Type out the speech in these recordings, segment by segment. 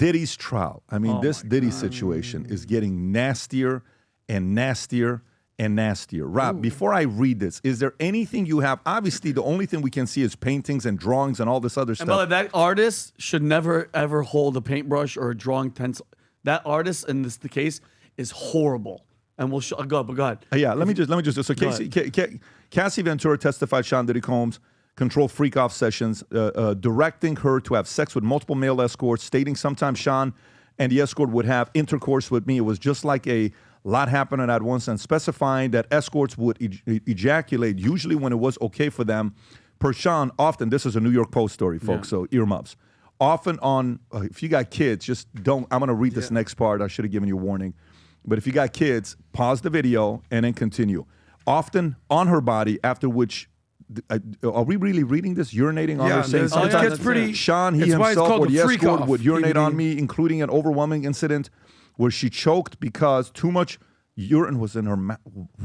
Diddy's trial. I mean, this Diddy situation is getting nastier and nastier and nastier. Rob, before I read this, is there anything you have? Obviously, the only thing we can see is paintings and drawings and all this other stuff. And that artist should never, ever hold a paintbrush or a drawing pencil. That artist, in the case, is horrible. And we'll go ahead. Yeah, let me just. So Cassie Ventura testified Sean Diddy Combs controlled freak-off sessions, directing her to have sex with multiple male escorts, stating sometimes Sean and the escort would have intercourse with me. It was just like a lot happening at once, and specifying that escorts would ejaculate usually when it was okay for them. Per Sean, often, this is a New York Post story, folks, so earmuffs. Often on, if you got kids, just don't, I'm going to read this next part. I should have given you a warning. But if you got kids, pause the video and then continue. Often on her body, after which, are we really reading this? Urinating on her? Saying sometimes pretty, Sean, he himself, or the escort would urinate on me, including an overwhelming incident where she choked because too much urine was in her mouth.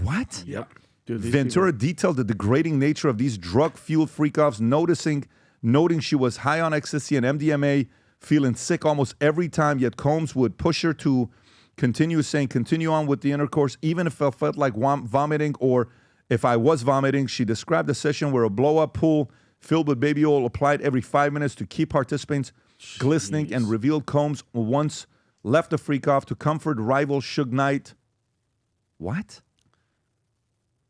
What? Yep. Dude, Ventura detailed the degrading nature of these drug-fueled freak-offs, noting she was high on ecstasy and MDMA, feeling sick almost every time, yet Combs would push her to continue, saying, continue on with the intercourse, even if I felt like vomiting or if I was vomiting. She described a session where a blow-up pool filled with baby oil applied every 5 minutes to keep participants glistening, and revealed Combs once left the freak-off to comfort rival Suge Knight. What?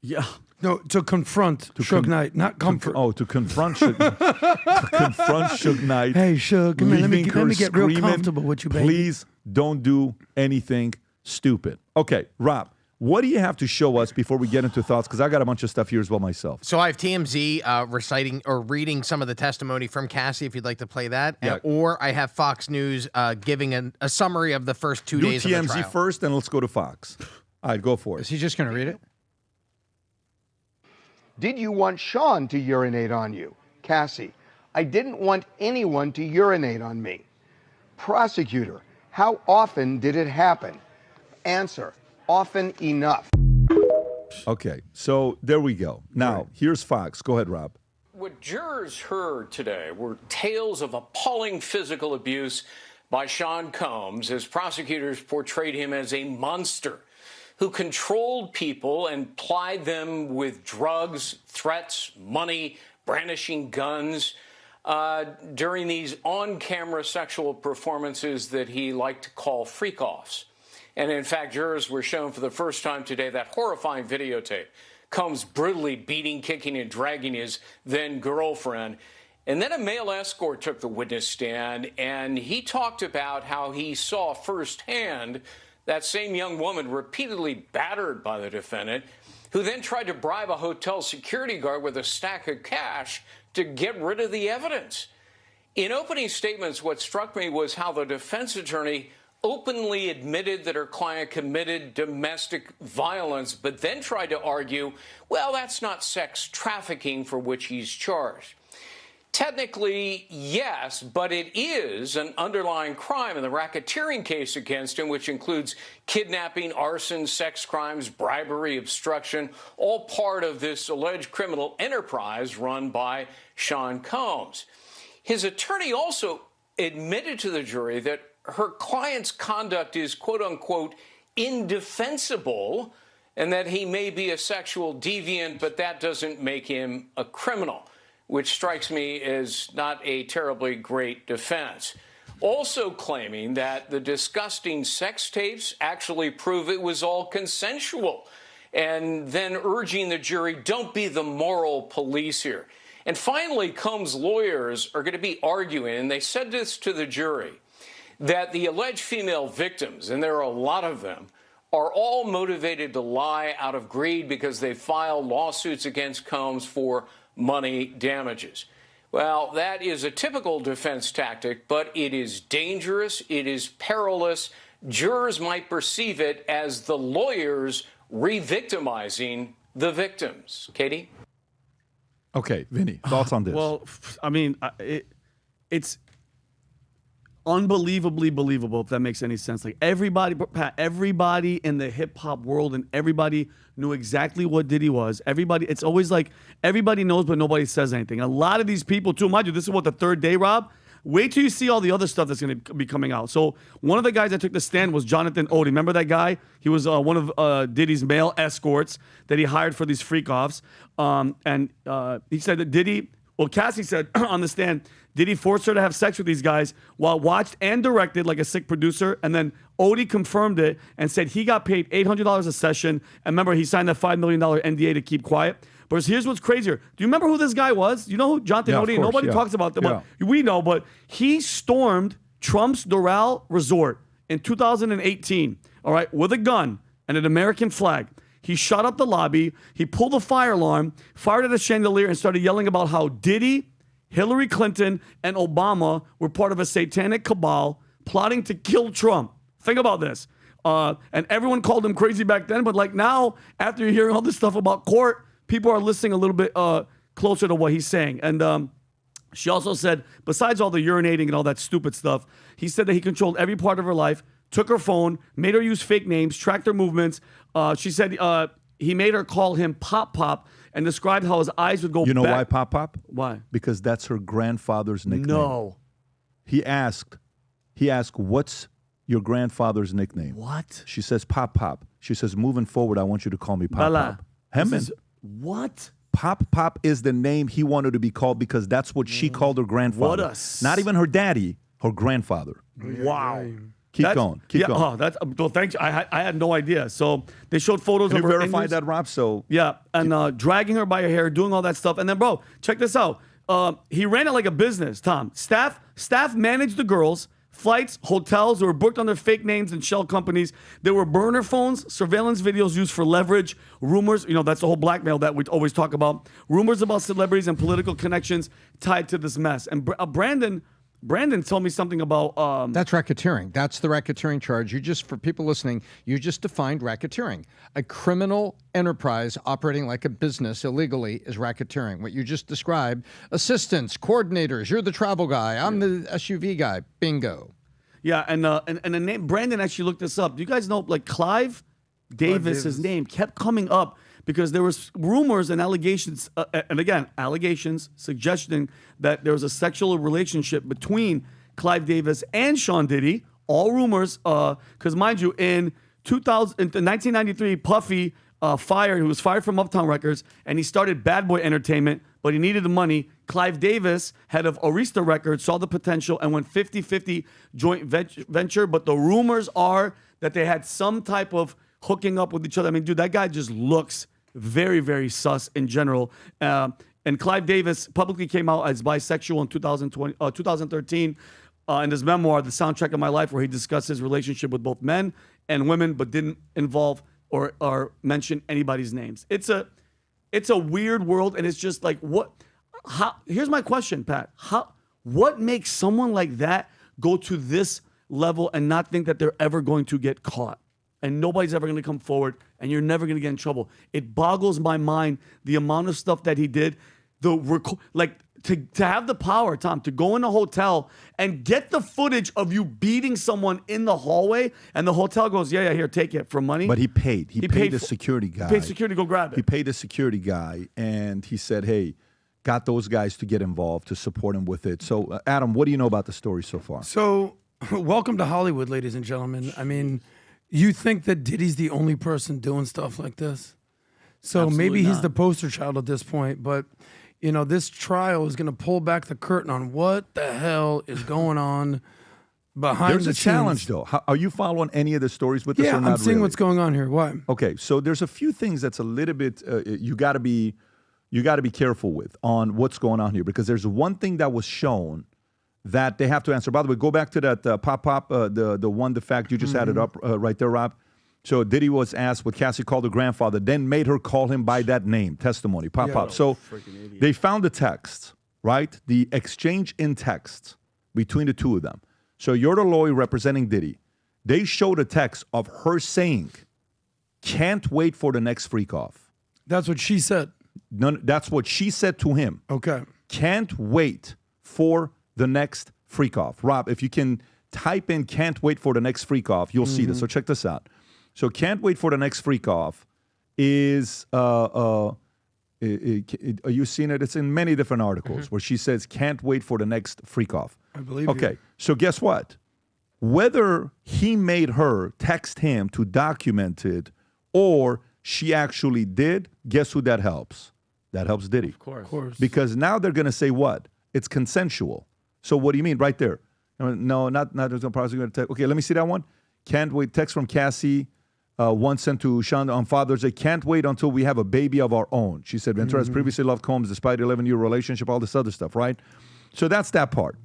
Yeah. No, to confront Suge Knight, not comfort. To confront Suge to confront Suge Knight. Hey, Suge, let me get real comfortable with you, baby. Please don't do anything stupid. Okay, Rob, what do you have to show us before we get into thoughts? Because I got a bunch of stuff here as well myself. So I have TMZ reciting or reading some of the testimony from Cassie, if you'd like to play that. Yeah. Or I have Fox News giving a summary of the first 2 days of the trial. Do TMZ first, and let's go to Fox. All right, go for it. Is he just going to read it? Did you want Sean to urinate on you? Cassie, I didn't want anyone to urinate on me. Prosecutor, how often did it happen? Answer, often enough. Okay, so there we go. Now, here's Fox. Go ahead, Rob. What jurors heard today were tales of appalling physical abuse by Sean Combs as prosecutors portrayed him as a monster who controlled people and plied them with drugs, threats, money, brandishing guns during these on-camera sexual performances that he liked to call freak-offs. And in fact, jurors were shown for the first time today that horrifying videotape. Combs brutally beating, kicking, and dragging his then-girlfriend. And then a male escort took the witness stand, and he talked about how he saw firsthand that same young woman repeatedly battered by the defendant, who then tried to bribe a hotel security guard with a stack of cash to get rid of the evidence. In opening statements, what struck me was how the defense attorney openly admitted that her client committed domestic violence, but then tried to argue, well, that's not sex trafficking for which he's charged. Technically, yes, but it is an underlying crime in the racketeering case against him, which includes kidnapping, arson, sex crimes, bribery, obstruction, all part of this alleged criminal enterprise run by Sean Combs. His attorney also admitted to the jury that her client's conduct is, quote unquote, indefensible, and that he may be a sexual deviant, but that doesn't make him a criminal, which strikes me as not a terribly great defense. Also claiming that the disgusting sex tapes actually prove it was all consensual, and then urging the jury, don't be the moral police here. And finally, Combs' lawyers are going to be arguing, and they said this to the jury, that the alleged female victims, and there are a lot of them, are all motivated to lie out of greed because they filed lawsuits against Combs for money damages. Well, that is a typical defense tactic, but it is dangerous, it is perilous. Jurors might perceive it as the lawyers re-victimizing the victims. Katie? Okay, Vinny, thoughts on this? Well, I mean, it's unbelievably believable, if that makes any sense. Like everybody in the hip hop world and everybody knew exactly what Diddy was. It's always like everybody knows, but nobody says anything. A lot of these people, too, mind you, this is what, the third day, Rob? Wait till you see all the other stuff that's going to be coming out. So one of the guys that took the stand was Jonathan Odie. Remember that guy? He was one of Diddy's male escorts that he hired for these freak-offs. And he said that Diddy, well, Cassie said on the stand, Diddy forced her to have sex with these guys while watched and directed like a sick producer. And then Odie confirmed it and said he got paid $800 a session. And remember, he signed that $5 million NDA to keep quiet. But here's what's crazier. Do you remember who this guy was? You know who Jonathan Odie? Nobody talks about them. But we know, but he stormed Trump's Doral Resort in 2018, all right, with a gun and an American flag. He shot up the lobby. He pulled a fire alarm, fired at a chandelier, and started yelling about how Diddy, Hillary Clinton, and Obama were part of a satanic cabal plotting to kill Trump. Think about this. And everyone called him crazy back then, but like now, after you're hearing all this stuff about court, people are listening a little bit closer to what he's saying. And she also said, besides all the urinating and all that stupid stuff, he said that he controlled every part of her life, took her phone, made her use fake names, tracked her movements. She said he made her call him Pop Pop and described how his eyes would go back. You know why Pop Pop? Why? Because that's her grandfather's nickname. No. He asked, what's your grandfather's nickname? What? She says, Pop Pop. She says, moving forward, I want you to call me Pop Bala. Pop. Hemin. What? Pop Pop is the name he wanted to be called because that's what she called her grandfather. What a Not even her daddy, her grandfather. Wow. Keep going. Keep going. Oh, that's well. Thanks. I had no idea. So they showed photos Can of you her. verify that, Rob? So yeah, and dragging her by her hair, doing all that stuff, and then, bro, check this out. He ran it like a business. Tom, staff managed the girls, flights, hotels. They were booked under fake names and shell companies. There were burner phones, surveillance videos used for leverage, rumors. You know, that's the whole blackmail that we always talk about. Rumors about celebrities and political connections tied to this mess. And Brandon told me something about that's racketeering. That's the racketeering charge. For people listening, you just defined racketeering. A criminal enterprise operating like a business illegally is racketeering. What you just described, assistants, coordinators, you're the travel guy, I'm the SUV guy. Bingo. Yeah, and the name Brandon actually looked this up. Do you guys know like Clive Davis, his name kept coming up because there was rumors and allegations, and again, allegations suggesting that there was a sexual relationship between Clive Davis and Sean Diddy. All rumors, because mind you, in 1993, Puffy he was fired from Uptown Records, and he started Bad Boy Entertainment, but he needed the money. Clive Davis, head of Arista Records, saw the potential and went 50-50 joint venture, but the rumors are that they had some type of hooking up with each other. I mean, dude, that guy just looks very, very sus in general. And Clive Davis publicly came out as bisexual in 2013 in his memoir, The Soundtrack of My Life, where he discussed his relationship with both men and women, but didn't involve or mention anybody's names. It's a weird world, and it's just like here's my question, Pat. What makes someone like that go to this level and not think that they're ever going to get caught? And nobody's ever going to come forward, and you're never going to get in trouble. It boggles my mind the amount of stuff that he did. To have the power, Tom, to go in a hotel and get the footage of you beating someone in the hallway, and the hotel goes, yeah, here, take it for money. But he paid. He paid the security guy. He paid security to go grab it. He paid the security guy, and he said, hey, got those guys to get involved to support him with it. So, Adam, what do you know about the story so far? So, welcome to Hollywood, ladies and gentlemen. I mean, you think that Diddy's the only person doing stuff like this? So Absolutely maybe he's not. the poster child at this point, but you know, this trial is going to pull back the curtain on what the hell is going on behind There's the a challenge, scenes. though. Are you following any of the stories with this Yeah, or not I'm seeing really? what's going on here. Why? Okay, so there's a few things that's a little bit you got to be careful with on what's going on here, because there's one thing that was shown that they have to answer. By the way, go back to that the fact you just added up right there, Rob. So Diddy was asked what Cassie called her grandfather, then made her call him by that name, testimony, Pop. So they found the text, right? The exchange in text between the two of them. So you're the lawyer representing Diddy. They showed a text of her saying, can't wait for the next freak off. That's what she said. That's what she said to him. Okay. Can't wait for the next freak off. Rob, if you can type in can't wait for the next freak off, you'll see this. So check this out. So can't wait for the next freak off is, are you seeing it? It's in many different articles where she says can't wait for the next freak off. I believe Okay, you. so guess what? Whether he made her text him to document it or she actually did, guess who that helps? That helps Diddy. Of course. Of course. Because now they're going to say what? It's consensual. So what do you mean right there? No, not there's no prosecutor text. Okay, let me see that one. Can't wait. Text from Cassie, one sent to Sean on Father's Day. Can't wait until we have a baby of our own. She said Ventura has previously loved Combs despite 11-year relationship, all this other stuff, right? So that's that part.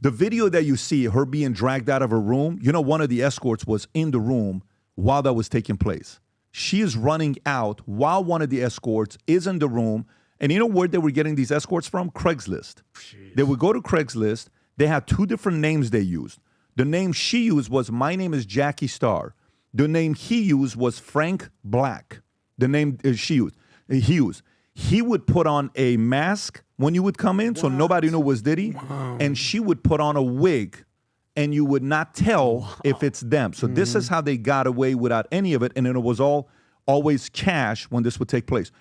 The video that you see, her being dragged out of her room, one of the escorts was in the room while that was taking place. She is running out while one of the escorts is in the room. And you know where they were getting these escorts from? Craigslist. Jeez. They would go to Craigslist. They had two different names they used. The name she used was, my name is Jackie Starr. The name he used was Frank Black. The name he used. He would put on a mask when you would come in, so nobody knew it was Diddy. Wow. And she would put on a wig, and you would not tell if it's them. So this is how they got away without any of it, and then it was always cash when this would take place.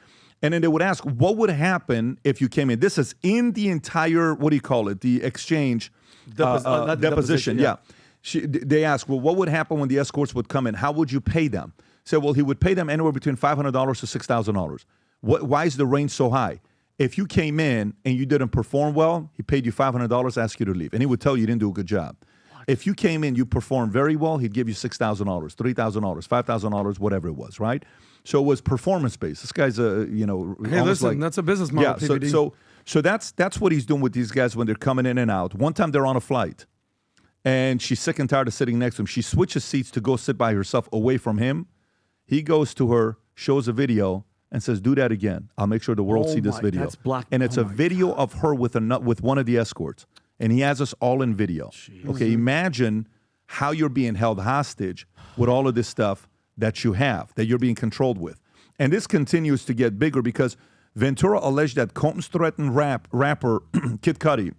And then they would ask, what would happen if you came in? This is in the entire, what do you call it? The exchange deposition. Yeah. They asked, well, what would happen when the escorts would come in? How would you pay them? Said, well, he would pay them anywhere between $500 to $6,000. Why is the range so high? If you came in and you didn't perform well, he paid you $500, asked you to leave. And he would tell you didn't do a good job. If you came in, you performed very well, he'd give you $6,000, $3,000, $5,000, whatever it was, right? So it was performance-based. This guy's Hey, listen, that's a business model, PBD. So that's what he's doing with these guys when they're coming in and out. One time they're on a flight, and she's sick and tired of sitting next to him. She switches seats to go sit by herself away from him. He goes to her, shows a video, and says, do that again. I'll make sure the world see this video. That's black. And it's a video of her with one of the escorts. And he has us all in video. Jeez. Okay, imagine how you're being held hostage with all of this stuff that you have, that you're being controlled with. And this continues to get bigger because Ventura alleged that Combs threatened rapper Kid Cudi,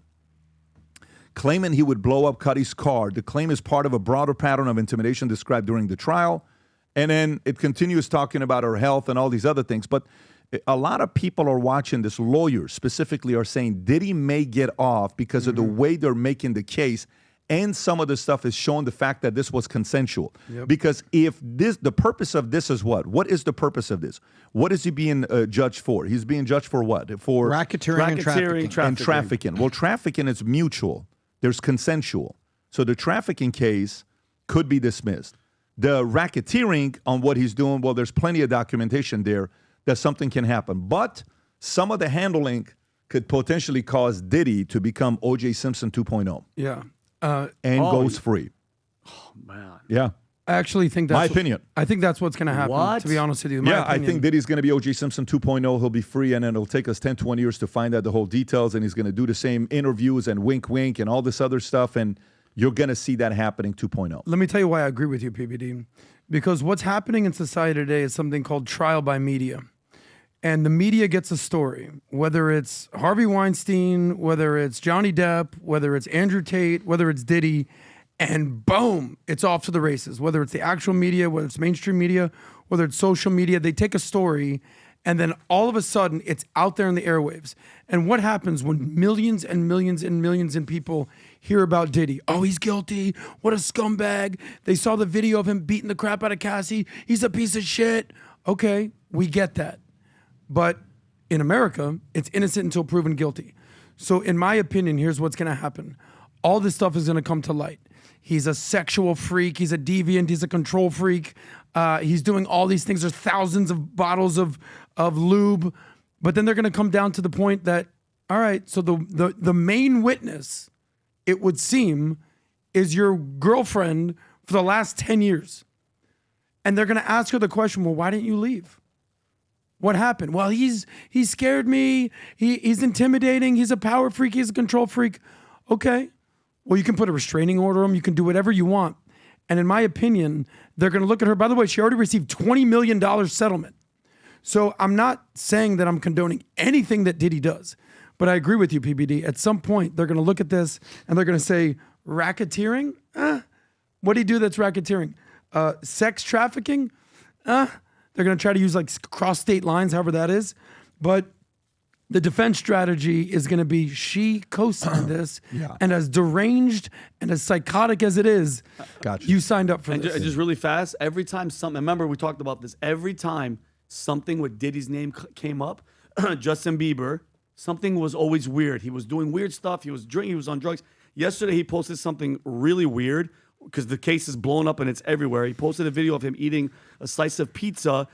claiming he would blow up Cudi's car. The claim is part of a broader pattern of intimidation described during the trial. And then it continues talking about her health and all these other things. But a lot of people are watching this. Lawyers specifically are saying Diddy may get off because of the way they're making the case. And some of the stuff is showing the fact that this was consensual. Yep. Because if the purpose of this is what? What is the purpose of this? What is he being judged for? He's being judged for what? For racketeering and trafficking. Well, trafficking is mutual. There's consensual. So the trafficking case could be dismissed. The racketeering on what he's doing, well, there's plenty of documentation there that something can happen. But some of the handling could potentially cause Diddy to become O.J. Simpson 2.0. Yeah. Goes free. Oh, man. Yeah. I actually think that's my opinion. I think that's what's going to happen, What? to be honest with you. I think Diddy's going to be O.J. Simpson 2.0. He'll be free, and then it'll take us 10, 20 years to find out the whole details, and he's going to do the same interviews and wink, wink, and all this other stuff, and you're going to see that happening 2.0. Let me tell you why I agree with you, PBD. Because what's happening in society today is something called trial by media. And the media gets a story, whether it's Harvey Weinstein, whether it's Johnny Depp, whether it's Andrew Tate, whether it's Diddy, and boom, it's off to the races. Whether it's the actual media, whether it's mainstream media, whether it's social media, they take a story and then all of a sudden it's out there in the airwaves. And what happens when millions and millions and millions of people hear about Diddy? Oh, he's guilty. What a scumbag. They saw the video of him beating the crap out of Cassie. He's a piece of shit. Okay, we get that. But in America, it's innocent until proven guilty. So in my opinion, here's what's going to happen. All this stuff is going to come to light. He's a sexual freak. He's a deviant. He's a control freak. He's doing all these things. There's thousands of bottles of lube. But then they're going to come down to the point that, all right, so the main witness, it would seem, is your girlfriend for the last 10 years. And they're going to ask her the question, well, why didn't you leave? What happened? Well, he scared me. He's intimidating. He's a power freak. He's a control freak. Okay. Well, you can put a restraining order on him. You can do whatever you want. And in my opinion, they're going to look at her. By the way, she already received $20 million settlement. So I'm not saying that I'm condoning anything that Diddy does. But I agree with you, PBD. At some point, they're going to look at this and they're going to say, racketeering? What do you do that's racketeering? Sex They're going to try to use like cross state lines, however that is. But the defense strategy is going to be she co-signed this, and as deranged and as psychotic as it is, Gotcha. you signed up for And this. just really fast, every time something, remember we talked about this, every time something with Diddy's name came up, Justin Bieber, something was always weird. He was doing weird stuff. He was drinking. He was on drugs. Yesterday, he posted something really weird because the case is blown up and it's everywhere. He posted a video of him eating a slice of pizza,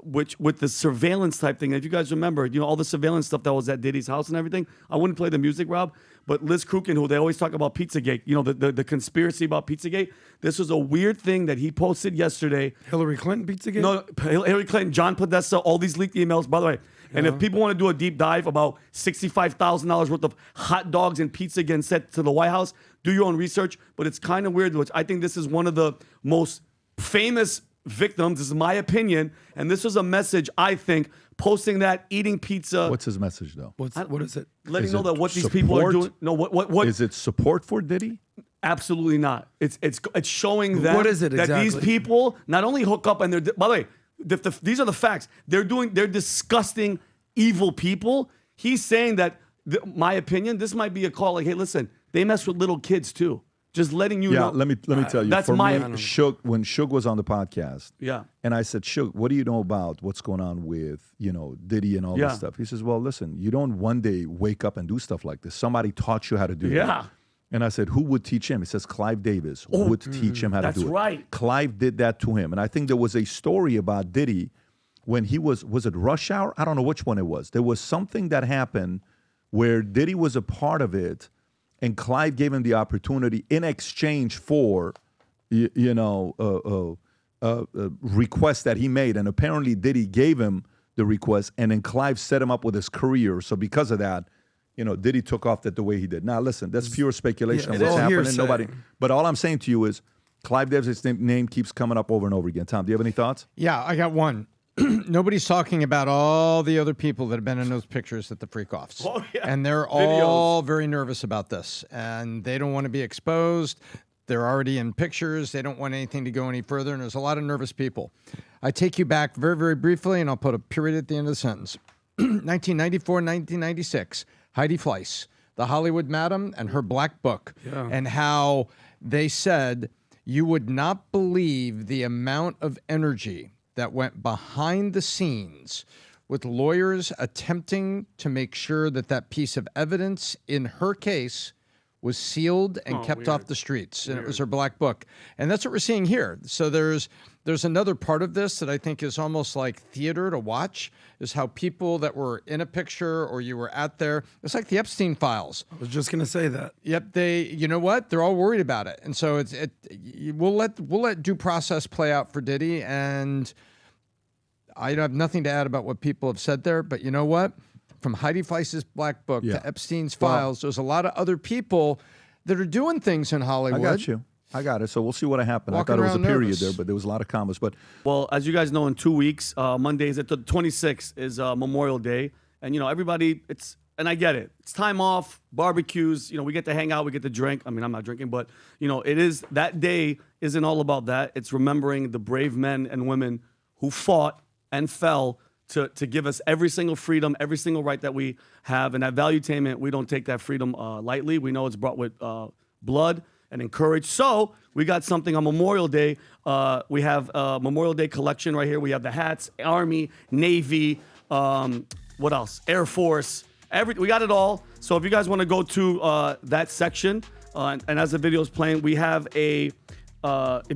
which with the surveillance type thing. If you guys remember, all the surveillance stuff that was at Diddy's house and everything. I wouldn't play the music, Rob, but Liz Krukin, who they always talk about Pizzagate, the conspiracy about Pizzagate. This was a weird thing that he posted yesterday. Hillary Clinton Pizzagate? No, Hillary Clinton, John Podesta, all these leaked emails. By the way, and if people want to do a deep dive about $65,000 worth of hot dogs and pizza getting sent to the White House, do your own research. But it's kind of weird, which I think this is one of the most famous victims. This is my opinion. And this was a message, I think, posting that, eating pizza. What's his message, though? What is it? Letting Is know it that what these people are support? doing. No, what Is it support for Diddy? Absolutely not. It's showing them What is it that these exactly? people not only hook up and they're, by the way, these are the facts. They're disgusting, evil people. He's saying that, my opinion, this might be a call like, hey, listen, they mess with little kids too. Just letting you know. Let me tell you. That's for my- me, when Suge was on the podcast. Yeah. And I said, Suge, what do you know about what's going on with, Diddy and all this stuff? He says, well, listen, you don't one day wake up and do stuff like this. Somebody taught you how to do it. Yeah. And I said, who would teach him? He says, Clive Davis would teach him how to that's do it. right. Clive did that to him. And I think there was a story about Diddy when he was it Rush Hour? I don't know which one it was. There was something that happened where Diddy was a part of it, and Clive gave him the opportunity in exchange for, request that he made. And apparently Diddy gave him the request, and then Clive set him up with his career. So because of that, Diddy took off that the way he did. Now, listen, that's pure speculation Yeah, on what's it's all happening. hearsay. But all I'm saying to you is Clive Davis' name keeps coming up over and over again. Tom, do you have any thoughts? Yeah, I got one. Nobody's talking about all the other people that have been in those pictures at the freak-offs. Oh, yeah. And they're all very nervous about this. And they don't want to be exposed. They're already in pictures. They don't want anything to go any further. And there's a lot of nervous people. I take you back very, very briefly, and I'll put a period at the end of the sentence. 1994, 1996, Heidi Fleiss, the Hollywood Madam, and her black book. Yeah. And how they said you would not believe the amount of energy that went behind the scenes with lawyers attempting to make sure that that piece of evidence in her case was sealed and kept off the streets. And it was her black book. And that's what we're seeing here. So there's another part of this that I think is almost like theater to watch, is how people that were in a picture or you were at there, it's like the Epstein files. I was just going to say that. Yep, you know what? They're all worried about it. And so we'll let due process play out for Diddy, and I have nothing to add about what people have said there, but you know what? From Heidi Fleiss's black book to Epstein's files, there's a lot of other people that are doing things in Hollywood. I got it. So we'll see what happened. Walking I thought it was a around period nervous. there, but there was a lot of comments. But Well, as you guys know, in 2 weeks, Monday is at the 26th is Memorial Day, and everybody, and I get it. It's time off, barbecues. We get to hang out, we get to drink. I mean, I'm not drinking, but it is, that day isn't all about that. It's remembering the brave men and women who fought and fell to give us every single freedom, every single right that we have. And at Valuetainment, we don't take that freedom lightly. We know it's brought with blood and encouraged. So we got something on Memorial Day. We have a Memorial Day collection right here. We have the hats, Army, Navy, what else? Air Force. We got it all. So if you guys want to go to that section, and as the video is playing, we have if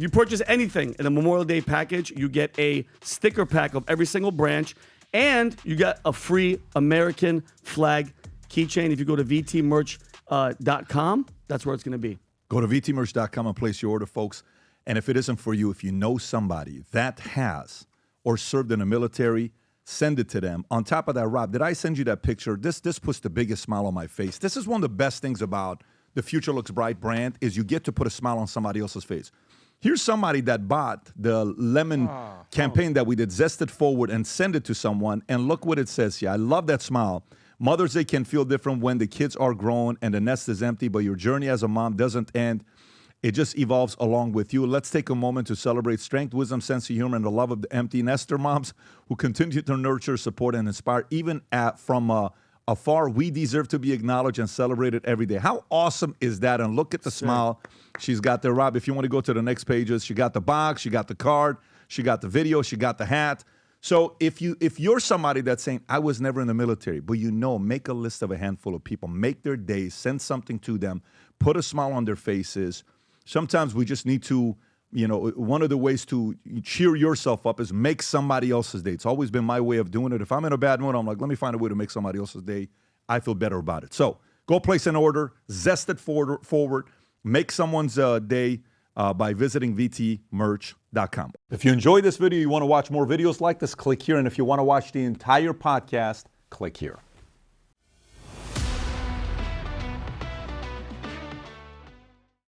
you purchase anything in a Memorial Day package, you get a sticker pack of every single branch, and you get a free American flag keychain. If you go to vtmerch.com, that's where it's going to be. go to vtmerch.com and place your order, folks. And if it isn't for you, if you know somebody that has or served in the military, send it to them. On top of that, Rob, did I send you that picture? This puts the biggest smile on my face. This is one of the best things about the Future Looks Bright brand, is you get to put a smile on somebody else's face. Here's somebody that bought the lemon campaign that we did, Zest It Forward, and send it to someone, and look what it says here. I love that smile. Mother's Day can feel different when the kids are grown and the nest is empty, but your journey as a mom doesn't end It just evolves along with you. Let's take a moment to celebrate strength, wisdom, sense of humor, and the love of the empty nester moms who continue to nurture, support, and inspire even from afar. We deserve to be acknowledged and celebrated every day. How awesome is that? And look at the smile she's got there, Rob. If you want to go to the next pages, she got the box, she got the card, she got the video, she got the hat. So if you're somebody that's saying, I was never in the military, but make a list of a handful of people, make their day, send something to them, put a smile on their faces. Sometimes we just need to, one of the ways to cheer yourself up is make somebody else's day. It's always been my way of doing it. If I'm in a bad mood, I'm like, let me find a way to make somebody else's day. I feel better about it. So go place an order, zest it forward, make someone's day by visiting vtmerch.com. If you enjoyed this video, you want to watch more videos like this, click here. And if you want to watch the entire podcast, click here.